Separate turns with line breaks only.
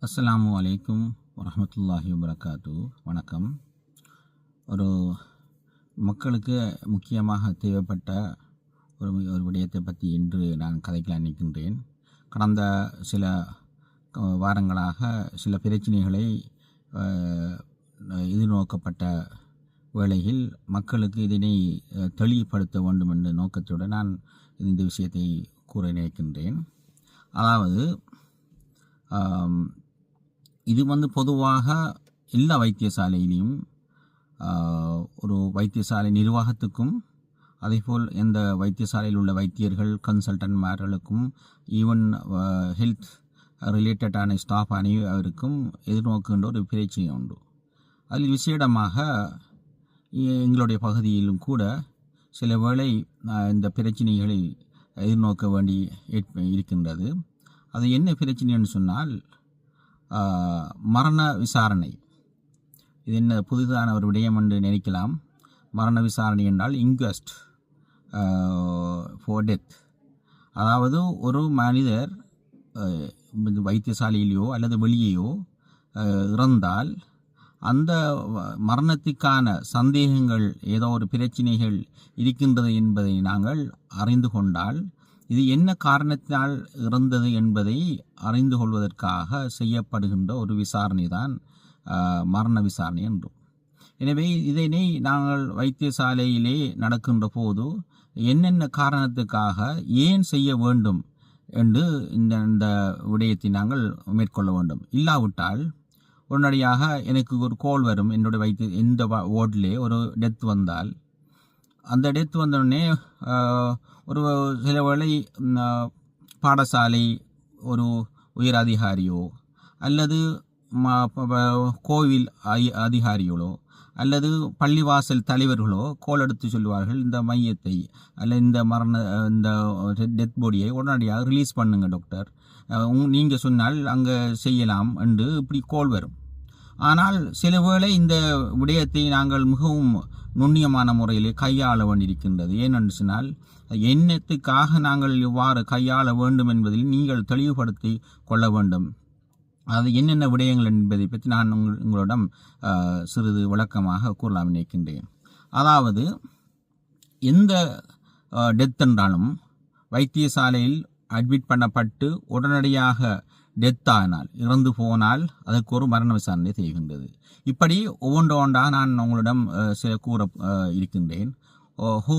அஸ்ஸலாமு அலைக்கும் வரஹ்மத்துல்லாஹி வபரகாத்து. வணக்கம். ஒரு மக்களுக்கு முக்கியமாக தேவைப்பட்ட ஒரு விடயத்தை பற்றி இன்று நான் கதைக்கலாம் நிற்கின்றேன். கடந்த சில வாரங்களாக சில பிரச்சனைகளை எதிர்நோக்கப்பட்ட வேளையில் மக்களுக்கு இதனை தெளிவுபடுத்த வேண்டும் என்ற நோக்கத்துடன் நான் இந்த விஷயத்தை கூற நினைக்கின்றேன். அதாவது இது பொதுவாக எல்லா வைத்தியசாலையிலையும் ஒரு வைத்தியசாலை நிர்வாகத்துக்கும் அதேபோல் எந்த வைத்தியசாலையில் உள்ள வைத்தியர்கள் கன்சல்டன்ட்மார்களுக்கும் ஈவன் ஹெல்த் ரிலேட்டடான ஸ்டாஃப் அனைவருக்கும் எதிர்நோக்குகின்ற ஒரு பிரச்சனை உண்டு. அதில் விசேடமாக எங்களுடைய பகுதியிலும் கூட சில வேளை இந்த பிரச்சனைகளை எதிர்நோக்க வேண்டி இருக்கின்றது. அது என்ன பிரச்சனைன்னு சொன்னால் மரண விசாரணை. இது என்ன புதிதான ஒரு விடயம் என்று நினைக்கலாம். மரண விசாரணை என்றால் இன்குவெஸ்ட் ஃபார் டெத். அதாவது ஒரு மனிதர் வைத்தியசாலையிலேயோ அல்லது வெளியேயோ இறந்தால் அந்த மரணத்துக்கான சந்தேகங்கள் ஏதோ ஒரு பிரச்சனைகள் இருக்கின்றது என்பதை நாங்கள் அறிந்து கொண்டால் இது என்ன காரணத்தினால் இறந்தது என்பதை அறிந்து கொள்வதற்காக செய்யப்படுகின்ற ஒரு விசாரணை தான் மரண விசாரணை என்றும். எனவே இதனை நாங்கள் வைத்தியசாலையிலே நடக்கின்ற போது என்னென்ன காரணத்துக்காக ஏன் செய்ய வேண்டும் என்று இந்த விடயத்தை நாங்கள் மேற்கொள்ள வேண்டும். இல்லாவிட்டால் உடனடியாக எனக்கு ஒரு கோல் வரும். என்னுடைய எந்த வார்டிலே ஒரு டெத் வந்தால் அந்த டெத் வந்தோடனே ஒரு சில வேளை பாடசாலை ஒரு உயர் அதிகாரியோ அல்லது கோவில் அதிகாரிகளோ அல்லது பள்ளிவாசல் தலைவர்களோ கோல் எடுத்து சொல்வார்கள், இந்த மையத்தை அல்ல இந்த டெத் பாடியை உடனடியாக ரிலீஸ் பண்ணுங்க டாக்டர், நீங்கள் சொன்னால் அங்கே செய்யலாம் என்று இப்படி கோல் வரும். ஆனால் சில வேளை இந்த விடயத்தை நாங்கள் மிகவும் நுண்ணியமான முறையிலே கையாள வேண்டியிருக்கின்றது. ஏனென்று சொன்னால் எண்ணத்துக்காக நாங்கள் இவ்வாறு கையாள வேண்டும் என்பதில் நீங்கள் தெளிவுபடுத்தி கொள்ள வேண்டும். அது என்னென்ன விடயங்கள் என்பதை பற்றி நான் உங்களிடம் சிறிது விளக்கமாக கூறலாம் நினைக்கின்றேன். அதாவது எந்த டெத் என்றாலும் வைத்தியசாலையில் அட்மிட் பண்ணப்பட்டு உடனடியாக டெத் ஆனால் இறந்து போனால் அதற்கு ஒரு மரண விசாரணை செய்கின்றது. இப்படி ஒவ்வொன்றாக நான் உங்களிடம் சில கூற இருக்கின்றேன். ஹூ